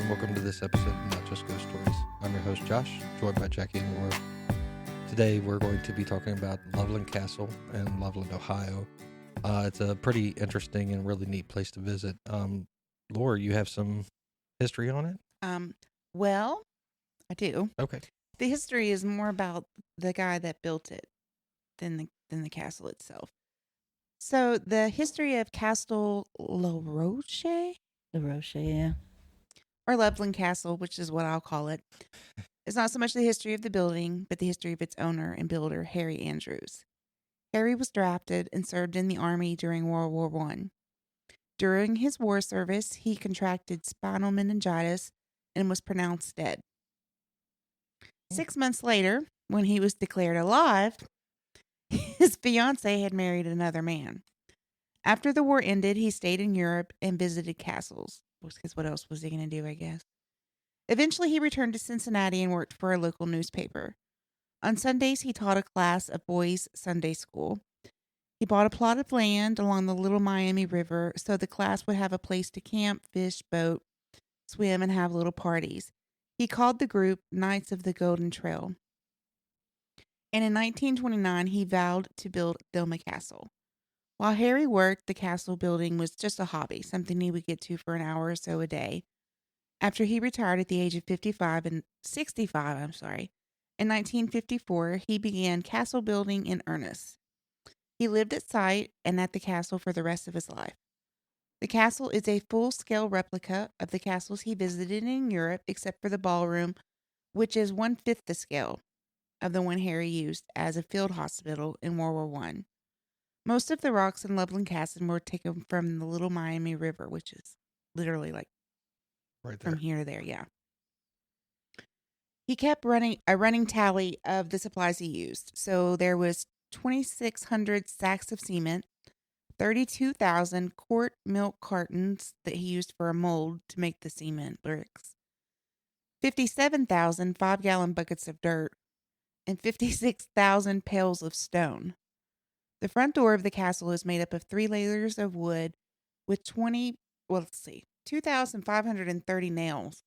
and welcome to this episode of Not Just Ghost Stories. I'm your host, Josh, joined by Jackie and Laura. Today, we're going to be talking about Loveland Castle in Loveland, Ohio. It's a pretty interesting and really neat place to visit. Laura, you have some history on it? Well, I do. Okay. The history is more about the guy that built it than the castle itself. So the history of Castle Laroche Laroche, yeah. or Loveland Castle, which is what I'll call it, is not so much the history of the building, but the history of its owner and builder, Harry Andrews. Harry was drafted and served in the army during World War I. During his war service, he contracted spinal meningitis and was pronounced dead. 6 months later, when he was declared alive, his fiancée had married another man. After the war ended, he stayed in Europe and visited castles. Because what else was he going to do, I guess? Eventually, he returned to Cincinnati and worked for a local newspaper. On Sundays, he taught a class of boys' Sunday school. He bought a plot of land along the Little Miami River so the class would have a place to camp, fish, boat, swim, and have little parties. He called the group Knights of the Golden Trail. And in 1929, he vowed to build Thelma Castle. While Harry worked, the castle building was just a hobby, something he would get to for an hour or so a day. After he retired at the age of 65, in 1954, he began castle building in earnest. He lived at site and at the castle for the rest of his life. The castle is a full-scale replica of the castles he visited in Europe, except for the ballroom, which is 1/5 the scale of the one Harry used as a field hospital in World War I. Most of the rocks in Loveland Castle were taken from the Little Miami River, which is literally like Right there. from here to there, yeah. He kept a running tally of the supplies he used. So there was 2,600 sacks of cement, 32,000 quart milk cartons that he used for a mold to make the cement bricks, 57,000 5-gallon buckets of dirt, and 56,000 pails of stone. The front door of the castle is made up of 3 layers of wood with 2,530 nails.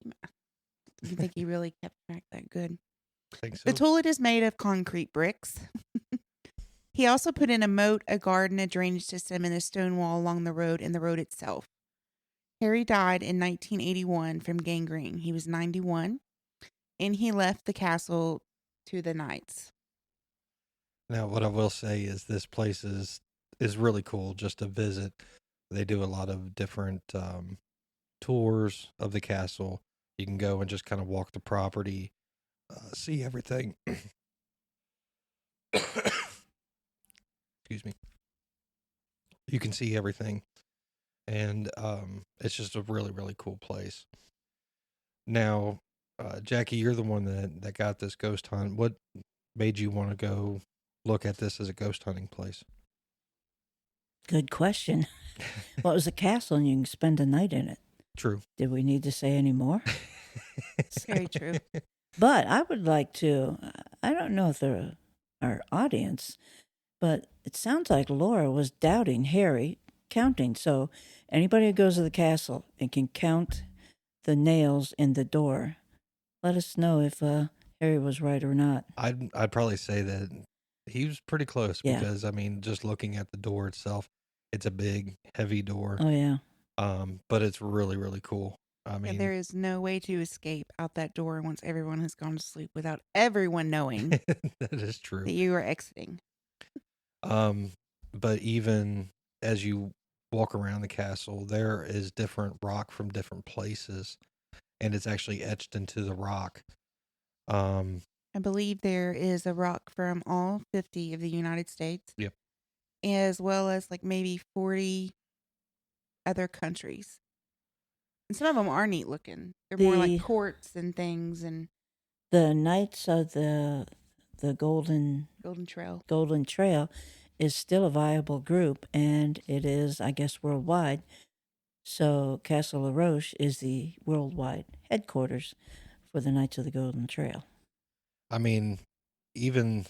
You think he really kept track that good? I think so. The toilet is made of concrete bricks. He also put in a moat, a garden, a drainage system, and a stone wall along the road and the road itself. Harry died in 1981 from gangrene. He was 91, and he left the castle to the Knights. Now, what I will say is this place is really cool just to visit. They do a lot of different tours of the castle. You can go and just kind of walk the property, see everything. Excuse me. You can see everything, and it's just a really, really cool place. Now, Jackie, you're the one that got this ghost hunt. What made you want to go look at this as a ghost hunting place? Good question. Well, it was a castle and you can spend a night in it. True. Did we need to say any more? It's very true. But I would like to, I don't know if they're our audience, but it sounds like Laura was doubting Harry counting. So anybody who goes to the castle and can count the nails in the door, let us know if Harry was right or not. I'd probably say that he was pretty close Yeah. because, I mean, just looking at the door itself, it's a big, heavy door. Oh, yeah. But it's really, really cool. I mean, And there is no way to escape out that door once everyone has gone to sleep without everyone knowing that is true. that you are exiting. But even as you walk around the castle, there is different rock from different places, and it's actually etched into the rock. I believe there is a rock from all 50 of the United States. Yep. As well as like maybe 40 other countries. And some of them are neat looking. They're more like courts and things and The Knights of the Golden Trail is still a viable group, and it is, I guess, worldwide. So Castle Laroche is the worldwide headquarters for the Knights of the Golden Trail. I mean, even,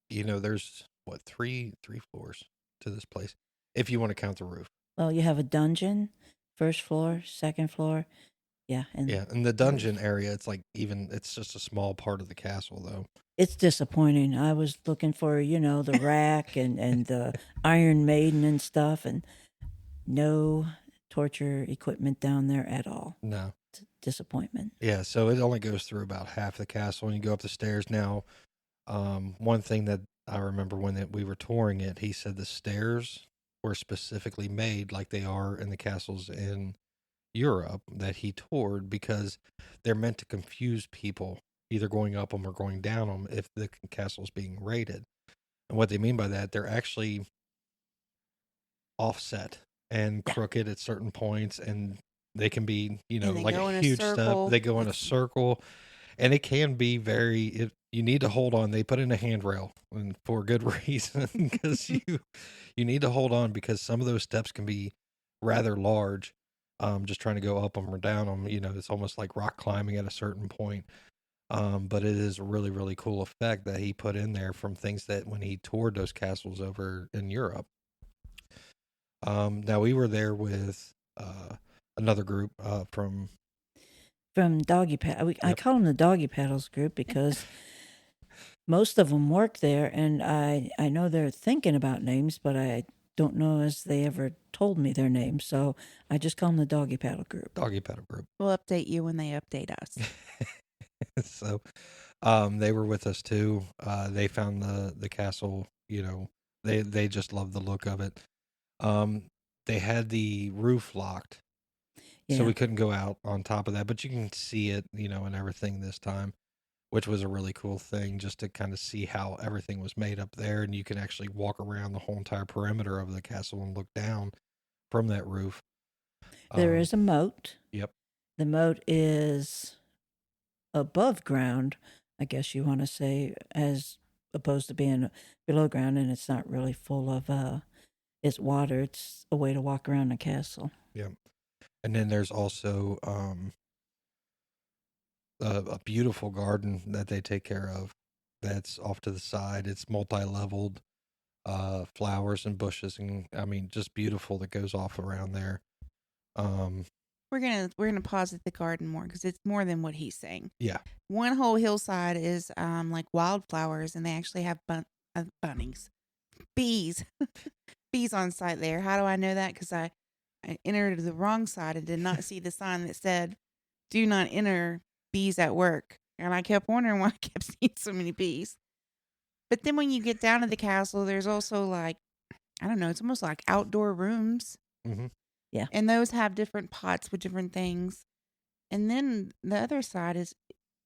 there's three floors to this place, if you want to count the roof. Well, you have a dungeon First floor, second floor. Yeah, and Yeah, in the dungeon area, it's like it's just a small part of the castle, though. it's disappointing. I was looking for, the rack and the Iron Maiden and stuff, and no torture equipment down there at all. No. Disappointment. Yeah, so it only goes through about half the castle, and you go up the stairs. Now, one thing that I remember when we were touring it, he said the stairs were specifically made like they are in the castles in Europe that he toured because they're meant to confuse people either going up them or going down them if the castle's being raided. And what they mean by that, they're actually offset and crooked at certain points, and they can be, And they like go a in a huge step. circle. They go in a circle, and it can be very. You need to hold on. They put in a handrail, and for good reason, because you need to hold on because some of those steps can be rather large. Just trying to go up them or down them, it's almost like rock climbing at a certain point. But it is a really, really cool effect that he put in there from things that when he toured those castles over in Europe. Now we were there with another group from Doggy Paddle. I Yep. call them the Doggy Paddles group because most of them work there, and I know they're thinking about names, but I don't know as they ever told me their names, so I just call them the Doggy Paddle group. Doggy Paddle group. We'll update you when they update us. So they were with us too. They found the castle, they just loved the look of it. They had the roof locked, so we couldn't go out on top of that, but you can see it, and everything this time, which was a really cool thing just to kind of see how everything was made up there. And you can actually walk around the whole entire perimeter of the castle and look down from that roof. There is a moat. Yep. The moat is above ground, I guess you want to say, as opposed to being below ground, and it's not really full of it's water. It's a way to walk around the castle. Yep. And then there's also a beautiful garden that they take care of that's off to the side. It's multi-leveled, flowers and bushes, and I mean just beautiful that goes off around there. We're gonna pause at the garden more because it's more than what he's saying. Yeah. One whole hillside is like wildflowers, and they actually have bees, bees on site there. How do I know that? Because I entered the wrong side and did not see the sign that said "Do not enter bees at work," and I kept wondering why I kept seeing so many bees. But then when you get down to the castle, there's also like, I don't know, it's almost like outdoor rooms. Mm-hmm. Yeah. And those have different pots with different things. And then the other side is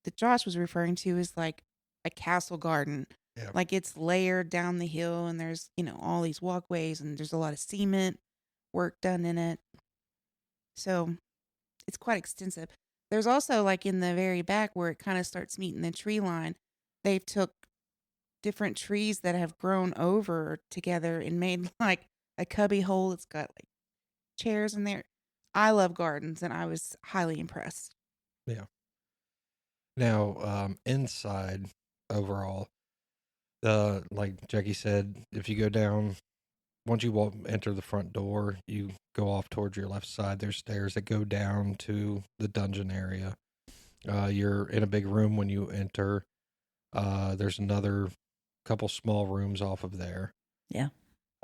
that Josh was referring to is like a castle garden. Yeah. Like it's layered down the hill, and there's, all these walkways, and there's a lot of cement work done in it. So it's quite extensive. There's also like in the very back where it kind of starts meeting the tree line, they've took different trees that have grown over together and made like a cubby hole. It's got like chairs in there. I love gardens, and I was highly impressed. Yeah. Now, inside overall, like Jackie said, if you go down, once you enter the front door, you go off towards your left side. There's stairs that go down to the dungeon area. You're in a big room when you enter. There's another couple small rooms off of there. Yeah.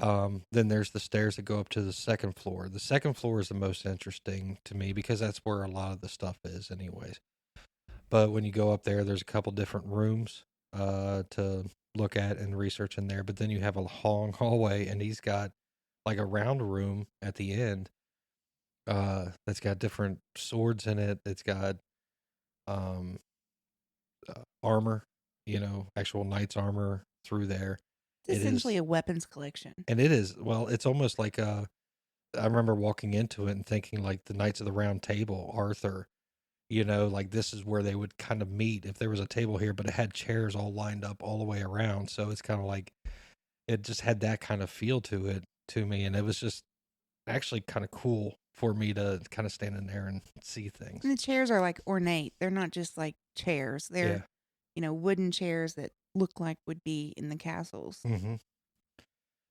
Then there's the stairs that go up to the second floor. The second floor is the most interesting to me because that's where a lot of the stuff is anyways. But when you go up there, there's a couple different rooms to look at and research in there. But then you have a long hallway, and he's got like a round room at the end that's got different swords in it. It's got armor, actual knight's armor through there. It's essentially a weapons collection. And it is, well, it's almost like I remember walking into it and thinking like the Knights of the Round Table, Arthur, like this is where they would kind of meet if there was a table here, but it had chairs all lined up all the way around. So it's kind of like, it just had that kind of feel to me. And it was just actually kind of cool for me to kind of stand in there and see things. And the chairs are like ornate. They're not just like chairs. They're, wooden chairs that look like would be in the castles. Mm-hmm.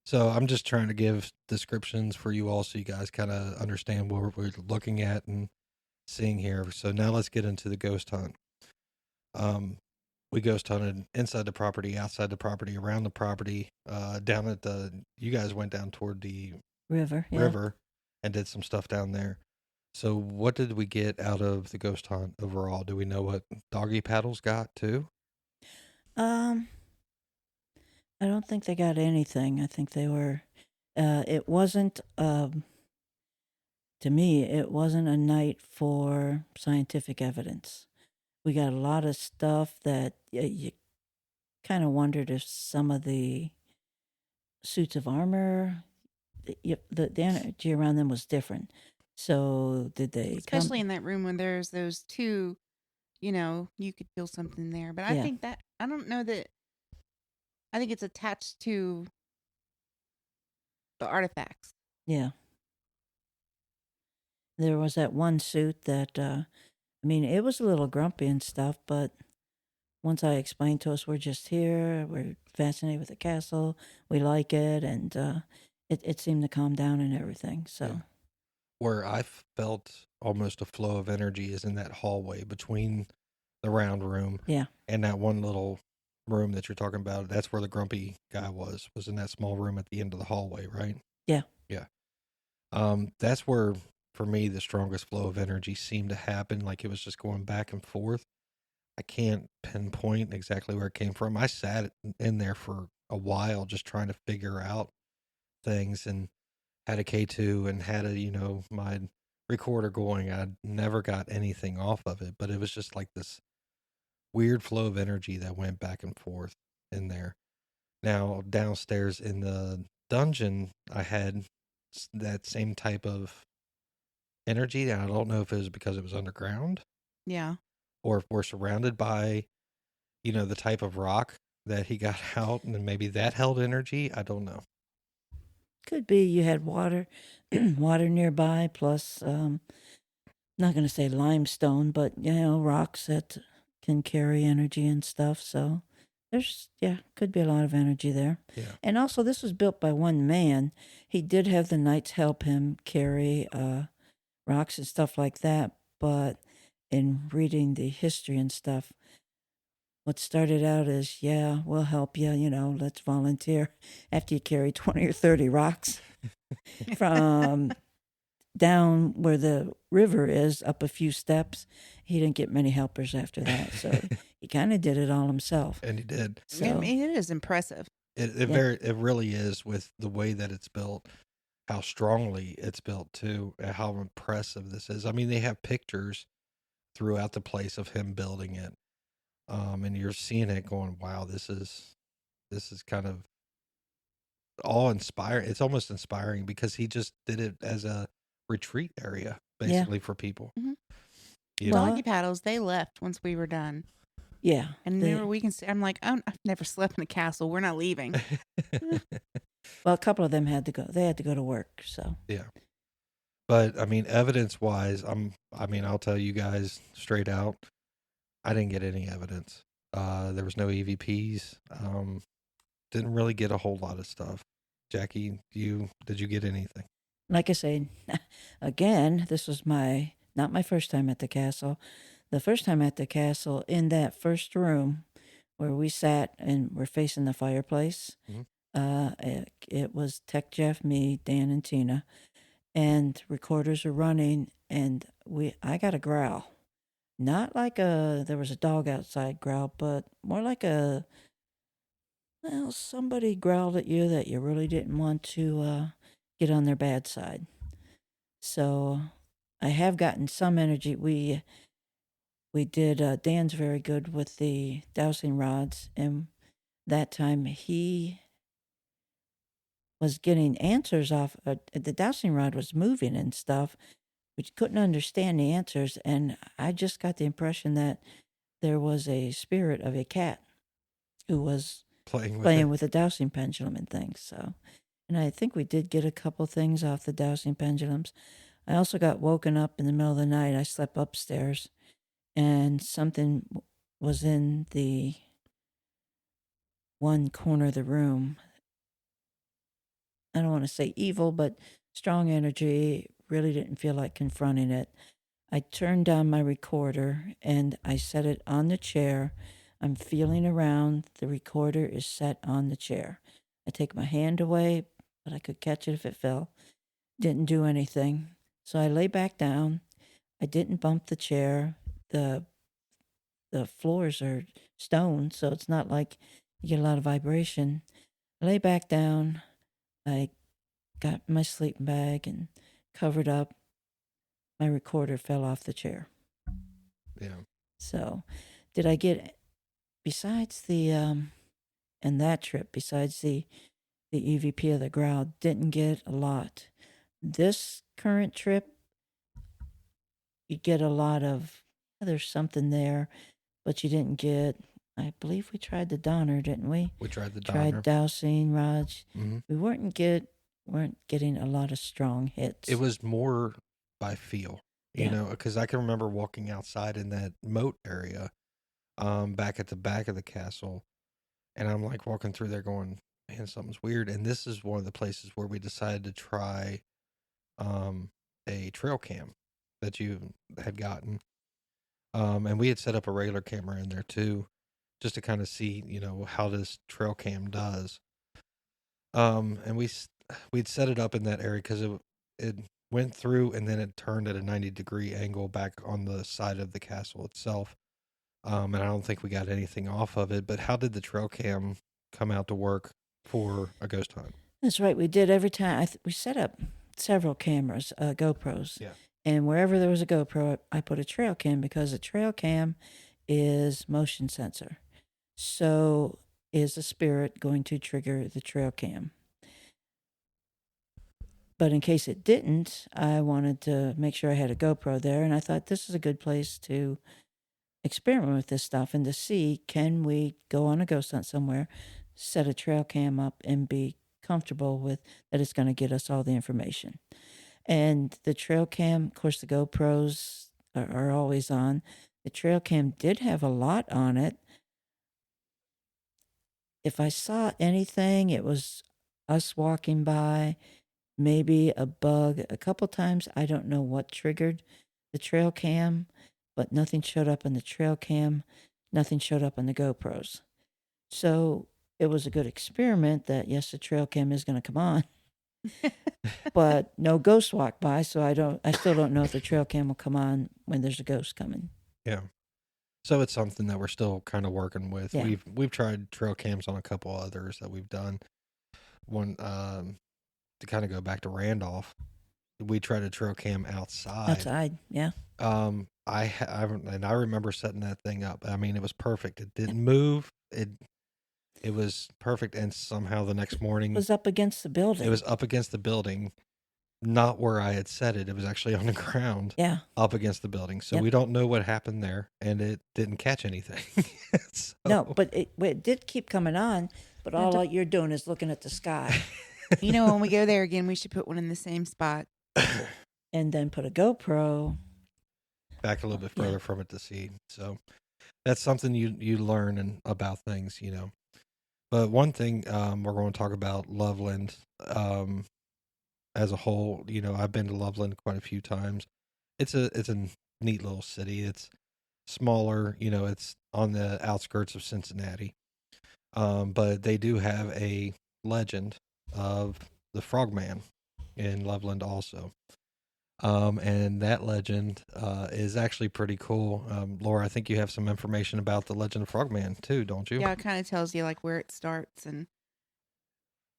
So I'm just trying to give descriptions for you all so you guys kind of understand what we're looking at and seeing here. So now let's get into the ghost hunt. Um, we ghost hunted inside the property, outside the property, around the property, down at you guys went down toward the River, yeah. river and did some stuff down there. So what did we get out of the ghost hunt overall? Do we know what doggy paddles got too? Um, I don't think they got anything. I think they were. It wasn't. To me, it wasn't a night for scientific evidence. We got a lot of stuff that you kind of wondered if some of the suits of armor, the energy around them was different. So did they Especially in that room when there's those two, you could feel something there. But I Yeah. think that, I don't know that, I think it's attached to the artifacts. Yeah. There was that one suit that, it was a little grumpy and stuff, but once I explained to us, we're just here, we're fascinated with the castle, we like it, and it seemed to calm down and everything. So, Yeah. Where I felt almost a flow of energy is in that hallway between the round room yeah, and that one little room that you're talking about. That's where the grumpy guy was in that small room at the end of the hallway, right? yeah, Yeah. That's where, for me, the strongest flow of energy seemed to happen. Like it was just going back and forth. I can't pinpoint exactly where it came from. I sat in there for a while just trying to figure out things and had a K2 and had my recorder going. I never got anything off of it, but it was just like this weird flow of energy that went back and forth in there. Now, downstairs in the dungeon, I had that same type of energy. And I don't know if it was because it was underground Yeah. or if we're surrounded by, the type of rock that he got out and then maybe that held energy. I don't know. could be you had water, water nearby, plus not going to say limestone, but rocks that can carry energy and stuff. So could be a lot of energy there. Yeah. And also, this was built by one man. He did have the knights help him carry rocks and stuff like that. But in reading the history and stuff, what started out as, yeah, we'll help you, let's volunteer after you carry 20 or 30 rocks from down where the river is up a few steps. He didn't get many helpers after that. So he kind of did it all himself. And he did. So, I mean, it is impressive. It really is with the way that it's built, how strongly it's built too, and how impressive this is. I mean, they have pictures throughout the place of him building it. And you're seeing it going, wow, this is kind of awe-inspiring. It's almost inspiring because he just did it as a retreat area, basically, for people. Mm-hmm. You know? Doggy paddles, they left once we were done. yeah. And whenever we can see, I'm like, oh, I've never slept in a castle. We're not leaving. Well, a couple of them had to go. They had to go to work. So Yeah. But I mean, evidence-wise, I'll tell you guys straight out, I didn't get any evidence. There was no EVPs. Didn't really get a whole lot of stuff. Jackie, did you get anything? like I say, again, this was not my first time at the castle. The first time at the castle, in that first room where we sat and were facing the fireplace, it was Tech Jeff, me, Dan, and Tina, and recorders were running, and I got a growl. Not like there was a dog outside growl, but more like somebody growled at you that you really didn't want to get on their bad side. So I have gotten some energy. We did, Dan's very good with the dowsing rods, and that time he was getting answers off. The dowsing rod was moving and stuff, but you couldn't understand the answers, and I just got the impression that there was a spirit of a cat who was playing with the dowsing pendulum and things. So, and I think we did get a couple things off the dowsing pendulums. I also got woken up in the middle of the night. I slept upstairs, and something was in the one corner of the room I don't want to say evil, but strong energy. Really didn't feel like confronting it. I turned down my recorder and I set it on the chair. I'm feeling around. The recorder is set on the chair. I take my hand away, but I could catch it if it fell. Didn't do anything. So I lay back down. I didn't bump the chair. The floors are stone, so it's not like you get a lot of vibration. I lay back down. I got my sleeping bag and covered up. My recorder fell off the chair. Yeah. So, did I get besides the and that trip, besides the EVP of the ground, didn't get a lot. This current trip, you get a lot of there's something there, but you didn't get. I believe we tried the Donner, didn't we? We tried the Tried Donner. dowsing rods. Mhm. We weren't getting a lot of strong hits. It was more by feel, you Yeah. know, because I can remember walking outside in that moat area, back at the back of the castle, and I'm like walking through there going, man, something's weird. And this is one of the places where we decided to try a trail cam that you had gotten. And we had set up a regular camera in there too, just to kind of see, you know, how this trail cam does. And we'd set it up in that area because it went through and then it turned at a 90-degree angle back on the side of the castle itself. And I don't think we got anything off of it. But how did the trail cam come out to work for a ghost hunt? That's right. We did every time. We set up several cameras, GoPros. Yeah. And wherever there was a GoPro, I put a trail cam because a trail cam is motion sensor. So is a spirit going to trigger the trail cam? But in case it didn't, I wanted to make sure I had a GoPro there. And I thought this is a good place to experiment with this stuff and to see, can we go on a ghost hunt somewhere, set a trail cam up and be comfortable with that it's going to get us all the information. And the trail cam, of course, the GoPros are always on. The trail cam did have a lot on it. If I saw anything, it was us walking by, maybe a bug. A couple times, I don't know what triggered the trail cam, but nothing showed up on the trail cam. Nothing showed up on the GoPros. So it was a good experiment that, yes, the trail cam is going to come on. But no ghost walk by, so I still don't know if the trail cam will come on when there's a ghost coming. Yeah. So it's something that we're still kind of working with. Yeah. We've tried trail cams on a couple others that we've done. One to kind of go back to Randolph, we tried a trail cam outside. Yeah. I remember setting that thing up. I mean, it was perfect. It didn't move. It was perfect. And somehow the next morning, It was up against the building. it was up against the building, not where I had set it. It was actually on the ground, Yeah. up against the building. So Yep. we don't know what happened there, and it didn't catch anything. So- No, but it did keep coming on, but all you're doing is looking at the sky. You know, when we go there again, we should put one in the same spot. And then put a GoPro. back a little bit Yeah. further from it to see. So that's something you learn about things, you know. But one thing we're going to talk about Loveland as a whole. You know, I've been to Loveland quite a few times. It's a neat little city. It's smaller, you know. It's on the outskirts of Cincinnati, but they do have a legend of the Frogman in Loveland also. And that legend is actually pretty cool. Laura, I think you have some information about the legend of Frogman too, don't you? Yeah, it kind of tells you like where it starts, and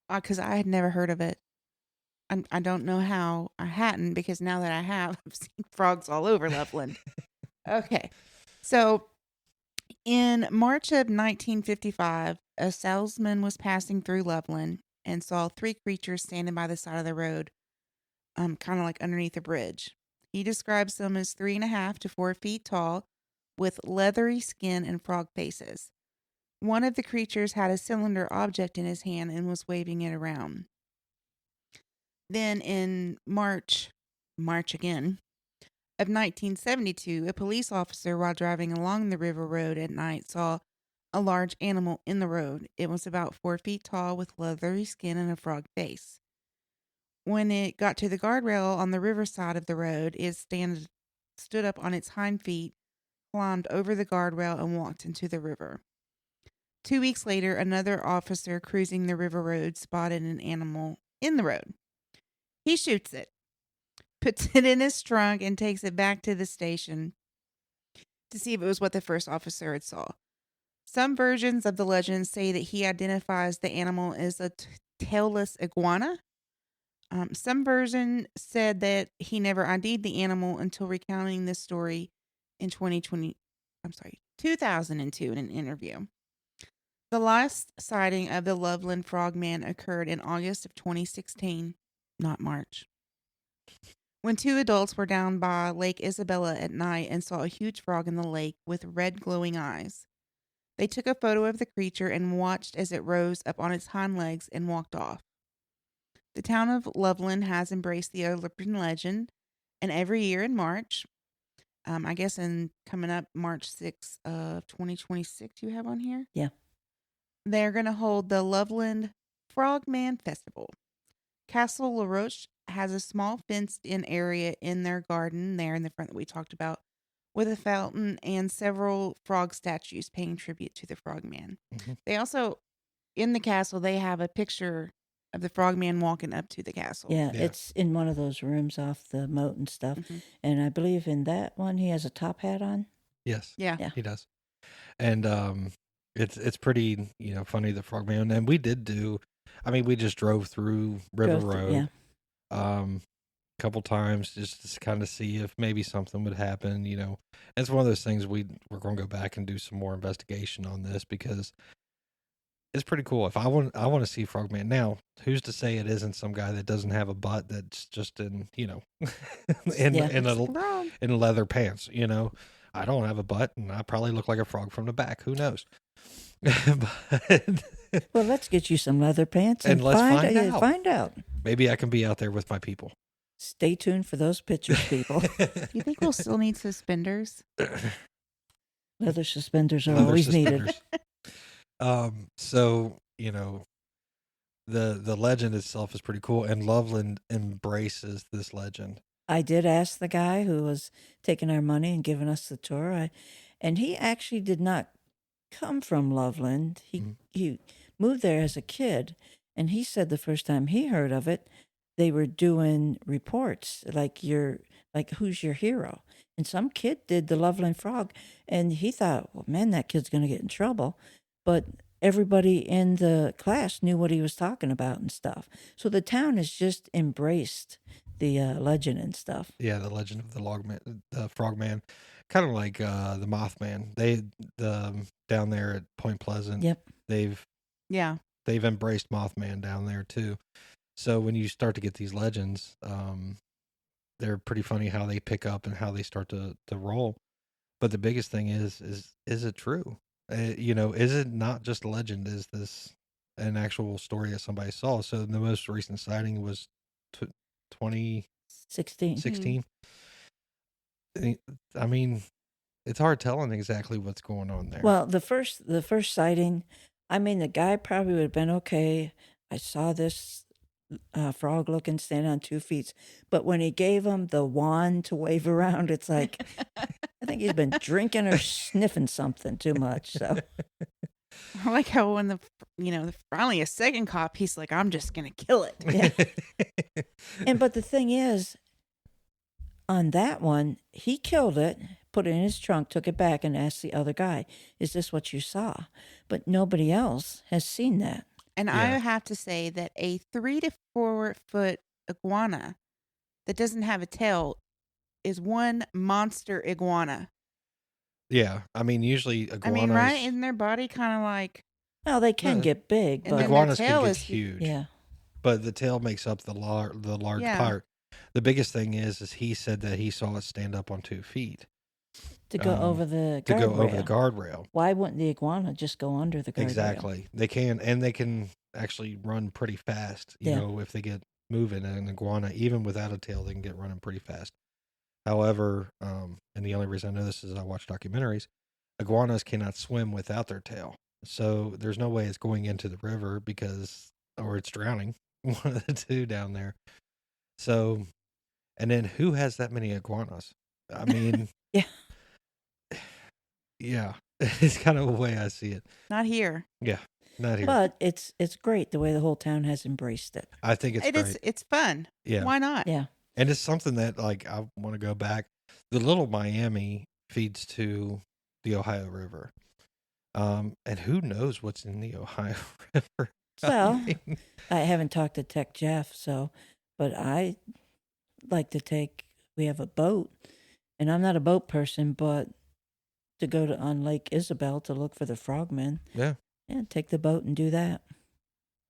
because I had never heard of it. I don't know how I hadn't, because now that I have, I've seen frogs all over Loveland. Okay, so in March of 1955, a salesman was passing through Loveland and saw three creatures standing by the side of the road, kind of like underneath a bridge. He describes them as 3.5 to 4 feet tall, with leathery skin and frog faces. One of the creatures had a cylinder object in his hand and was waving it around. Then in March again, of 1972, a police officer, while driving along the river road at night, saw a large animal in the road. It was about 4 feet tall with leathery skin and a frog face. when it got to the guardrail on the river side of the road, it stood up on its hind feet, climbed over the guardrail, and walked into the river. 2 weeks later, another officer cruising the river road spotted an animal in the road. He shoots it, puts it in his trunk, and takes it back to the station to see if it was what the first officer had saw. Some versions of the legend say that he identifies the animal as a tailless iguana. Some version said that he never ID'd the animal until recounting this story in 2002 in an interview. The last sighting of the Loveland Frogman occurred in August of 2016, not March, when 2 adults were down by Lake Isabella at night and saw a huge frog in the lake with red glowing eyes. They took a photo of the creature and watched as it rose up on its hind legs and walked off. The town of Loveland has embraced the urban legend, and every year in March, I guess in coming up March 6th of 2026, you have on here? Yeah. They're going to hold the Loveland Frogman Festival. Chateau Laroche has a small fenced-in area in their garden there in the front that we talked about, with a fountain and several frog statues paying tribute to the Frogman. Mm-hmm. They also, in the castle, they have a picture of the Frogman walking up to the castle. Yeah, it's in one of those rooms off the moat and stuff. Mm-hmm. And I believe in that one he has a top hat on. Yes. Yeah. He does. And it's pretty, funny, the Frogman. And we just drove through River Road. Yeah. A couple times just to kind of see if maybe something would happen. It's one of those things we're going to go back and do some more investigation on this, because it's pretty cool. If I want to see Frogman now, who's to say it isn't some guy that doesn't have a butt that's just in in leather pants. I don't have a butt, and I probably look like a frog from the back. Who knows? Well, let's get you some leather pants and let's find out. Maybe I can be out there with my people. Stay tuned for those pictures, people. Do you think we'll still need suspenders? Leather suspenders are always needed. So, the legend itself is pretty cool, and Loveland embraces this legend. I did ask the guy who was taking our money and giving us the tour, and he actually did not come from Loveland. He moved there as a kid, and he said the first time he heard of it, they were doing reports like who's your hero? And some kid did the Loveland Frog, and he thought, well, man, that kid's going to get in trouble. But everybody in the class knew what he was talking about and stuff. So the town has just embraced the legend and stuff. Yeah, the legend of the Frogman, kind of like the Mothman. They down there at Point Pleasant. Yep. They've embraced Mothman down there too. So when you start to get these legends, they're pretty funny how they pick up and how they start to roll. But the biggest thing is it true? Is it not just a legend? Is this an actual story that somebody saw? So the most recent sighting was 2016. I mean, it's hard telling exactly what's going on there. Well, the first sighting, I mean, the guy probably would have been okay. I saw this frog looking standing on 2 feet, but when he gave him the wand to wave around, it's like I think he's been drinking or sniffing something too much. So I like how when finally a second cop, he's like, I'm just gonna kill it. Yeah. But the thing is, on that one, he killed it, put it in his trunk, took it back, and asked the other guy, "Is this what you saw?" But nobody else has seen that. And I have to say that a 3 to 4 foot iguana that doesn't have a tail is one monster iguana. Yeah, I mean, usually iguanas. right? Isn't their body kind of like? Well, they can get big, but iguanas can get huge. Yeah, but the tail makes up the large part. The biggest thing is he said that he saw it stand up on 2 feet. To go over the guardrail. Why wouldn't the iguana just go under the guardrail? Exactly. They can, and they can actually run pretty fast. You know, if they get moving, an iguana, even without a tail, they can get running pretty fast. However, and the only reason I know this is I watch documentaries, iguanas cannot swim without their tail. So there's no way it's going into the river or it's drowning. One of the two down there. So, and then who has that many iguanas? I mean, Yeah. yeah, it's kind of the way I see it. Not here. Yeah, not here. But it's great the way the whole town has embraced it. I think it's great. It's fun. Yeah. Why not? Yeah. And it's something that, like, I want to go back. The Little Miami feeds to the Ohio River. And who knows what's in the Ohio River? Well, I haven't talked to Tech Jeff, but I like to we have a boat, and I'm not a boat person, but to go on Lake Isabel to look for the frogmen. Yeah. Yeah, take the boat and do that.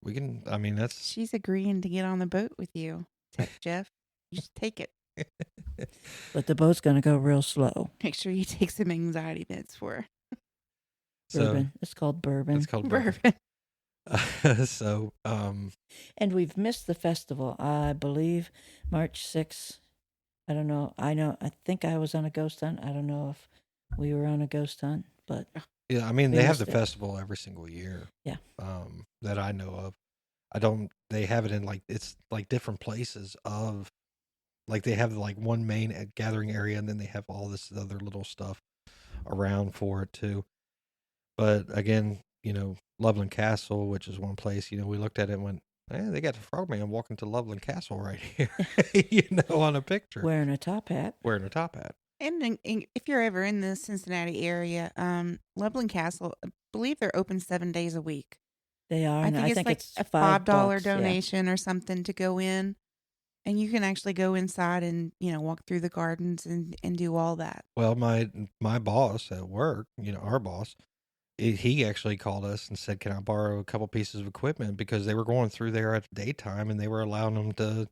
We can, I mean, that's. She's agreeing to get on the boat with you, Tech Jeff. You should take it. But the boat's going to go real slow. Make sure you take some anxiety meds for her. Bourbon. It's called bourbon. It's called bourbon. So, and we've missed the festival. I believe March 6th. I don't know. I think I was on a ghost hunt. I don't know if we were on a ghost hunt, but yeah, I mean, they have the missed it. festival every single year. Yeah. That I know of. They have it in, like, it's like different places of, like, they have like one main gathering area, and then they have all this other little stuff around for it too. But again, Loveland Castle, which is one place, we looked at it and went, they got the frogman walking to Loveland Castle right here, on a picture. Wearing a top hat. And if you're ever in the Cincinnati area, Loveland Castle, I believe they're open 7 days a week. They are. I think it's a $5 donation or something to go in. And you can actually go inside and, walk through the gardens and do all that. Well, my boss at work, our boss, he actually called us and said, can I borrow a couple pieces of equipment? Because they were going through there at daytime and they were allowing them to,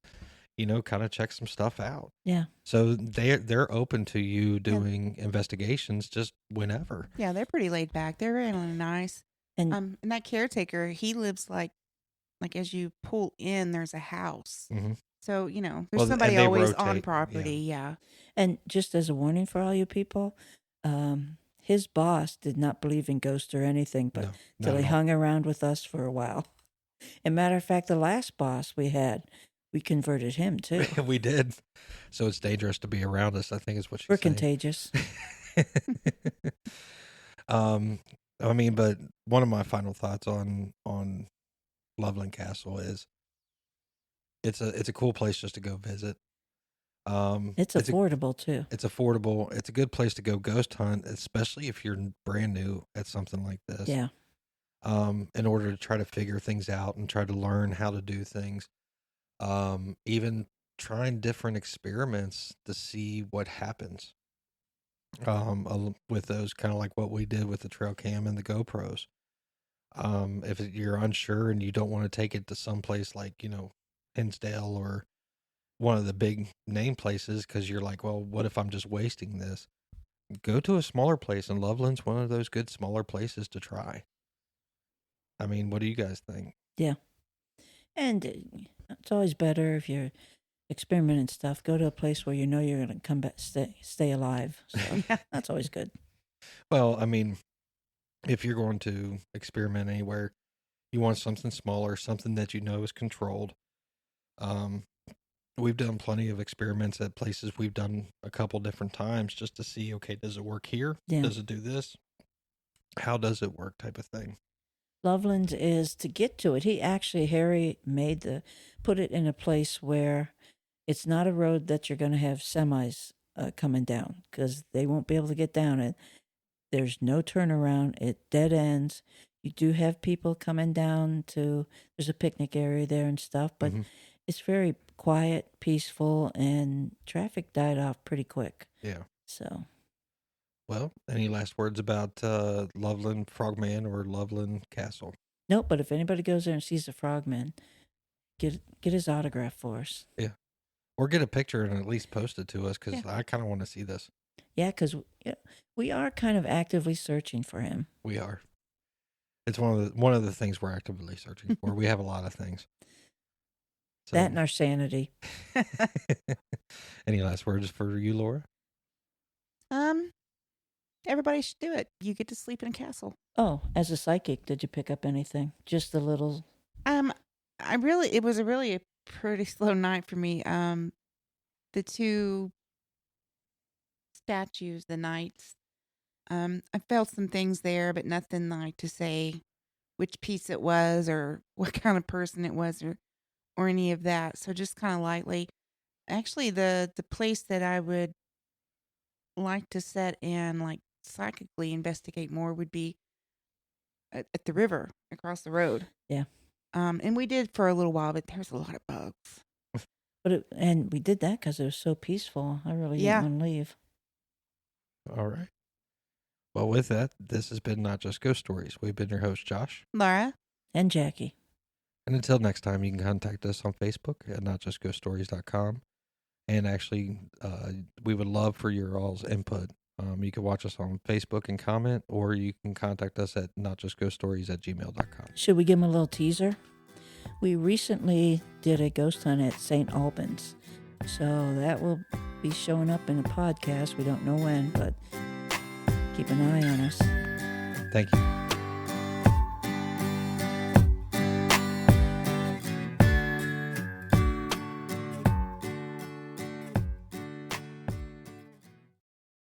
kind of check some stuff out. Yeah. So they're open to you doing investigations just whenever. Yeah, they're pretty laid back. They're really nice. And that caretaker, he lives like as you pull in, there's a house. Mm-hmm. So, there's somebody always on property. Yeah. And just as a warning for all you people, his boss did not believe in ghosts or anything, but till he hung around with us for a while. And matter of fact, the last boss we converted him too. We did. So it's dangerous to be around us, I think is what she's We're saying. Contagious. I mean, but one of my final thoughts on Loveland Castle is it's a cool place just to go visit. It's affordable too. It's affordable. It's a good place to go ghost hunt, especially if you're brand new at something like this. Yeah. In order to try to figure things out and try to learn how to do things. Even trying different experiments to see what happens. With those, kind of like what we did with the trail cam and the GoPros. If you're unsure and you don't want to take it to some place like, Hinsdale or one of the big name places, because you're like, well, what if I'm just wasting this? Go to a smaller place, and Loveland's one of those good smaller places to try. I mean, what do you guys think? Yeah. And it's always better if you're experimenting stuff. Go to a place where you know you're going to come back, stay alive. So that's always good. Well, I mean, if you're going to experiment anywhere, you want something smaller, something that you know is controlled. We've done plenty of experiments at places we've done a couple different times just to see, okay, does it work here? Yeah. Does it do this? How does it work type of thing? Loveland is to get to it. Harry put it in a place where it's not a road that you're going to have semis coming down, because they won't be able to get down it. There's no turnaround. It dead ends. You do have people coming down there's a picnic area there and stuff, but it's very quiet, peaceful, and traffic died off pretty quick. Yeah. So. Well, any last words about Loveland Frogman or Loveland Castle? Nope, but if anybody goes there and sees the Frogman, get his autograph for us. Yeah. Or get a picture and at least post it to us, because I kind of want to see this. Yeah, because we are kind of actively searching for him. We are. It's one of the things we're actively searching for. We have a lot of things. So. That and our sanity. Any last words for you, Laura? Everybody should do it. You get to sleep in a castle. Oh, as a psychic, did you pick up anything? Just a little. It was a really pretty slow night for me. The two statues, the knights. I felt some things there, but nothing like to say which piece it was or what kind of person it was or any of that. So just kind of lightly. Actually, the place that I would like to set and like psychically investigate more would be at the river across the road. Yeah. And we did for a little while, but there was a lot of bugs. And we did that because it was so peaceful. I really Yeah. didn't want to leave. All right. Well, with that, this has been Not Just Ghost Stories. We've been your host, Josh. Laura? And Jackie. And until next time, you can contact us on Facebook at notjustghoststories.com. And actually, we would love for your all's input. You can watch us on Facebook and comment, or you can contact us at notjustghoststories@gmail.com. Should we give them a little teaser? We recently did a ghost hunt at St. Albans. So that will be showing up in a podcast. We don't know when, but keep an eye on us. Thank you.